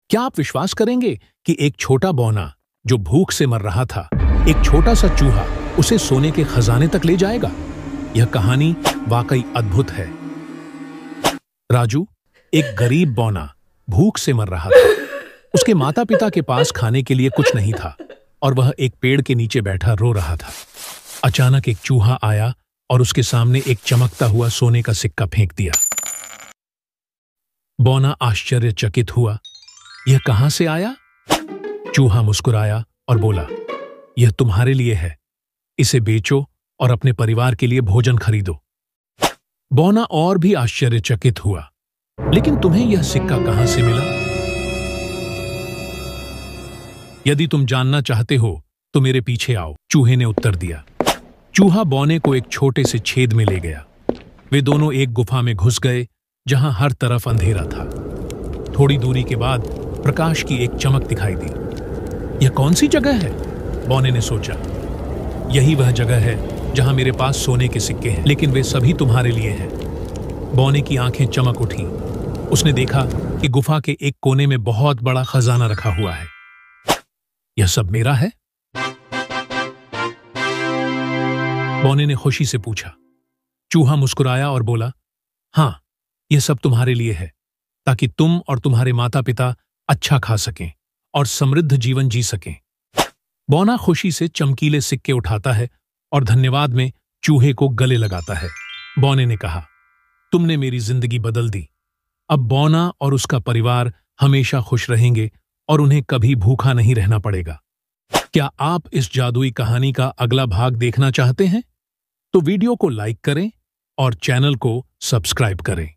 क्या आप विश्वास करेंगे कि एक छोटा बौना जो भूख से मर रहा था, एक छोटा सा चूहा उसे सोने के खजाने तक ले जाएगा? यह कहानी वाकई अद्भुत है। राजू एक गरीब बौना भूख से मर रहा था। उसके माता पिता के पास खाने के लिए कुछ नहीं था और वह एक पेड़ के नीचे बैठा रो रहा था। अचानक एक चूहा आया और उसके सामने एक चमकता हुआ सोने का सिक्का फेंक दिया। बौना आश्चर्यचकित हुआ, यह कहां से आया? चूहा मुस्कुराया और बोला, यह तुम्हारे लिए है, इसे बेचो और अपने परिवार के लिए भोजन खरीदो। बौना और भी आश्चर्यचकित हुआ, लेकिन तुम्हें यह सिक्का कहां से मिला? यदि तुम जानना चाहते हो तो मेरे पीछे आओ, चूहे ने उत्तर दिया। चूहा बौने को एक छोटे से छेद में ले गया। वे दोनों एक गुफा में घुस गए जहां हर तरफ अंधेरा था। थोड़ी दूरी के बाद प्रकाश की एक चमक दिखाई दी। यह कौन सी जगह है? बौने ने सोचा। यही वह जगह है जहां मेरे पास सोने के सिक्के हैं, लेकिन वे सभी तुम्हारे लिए हैं। बौने की आंखें चमक उठी। उसने देखा कि गुफा के एक कोने में बहुत बड़ा खजाना रखा हुआ है। यह सब मेरा है? बौने ने खुशी से पूछा। चूहा मुस्कुराया और बोला, हां, यह सब तुम्हारे लिए है, ताकि तुम और तुम्हारे माता पिता अच्छा खा सकें और समृद्ध जीवन जी सकें। बौना खुशी से चमकीले सिक्के उठाता है और धन्यवाद में चूहे को गले लगाता है। बौने ने कहा, तुमने मेरी जिंदगी बदल दी। अब बौना और उसका परिवार हमेशा खुश रहेंगे और उन्हें कभी भूखा नहीं रहना पड़ेगा। क्या आप इस जादुई कहानी का अगला भाग देखना चाहते हैं? तो वीडियो को लाइक करें और चैनल को सब्सक्राइब करें।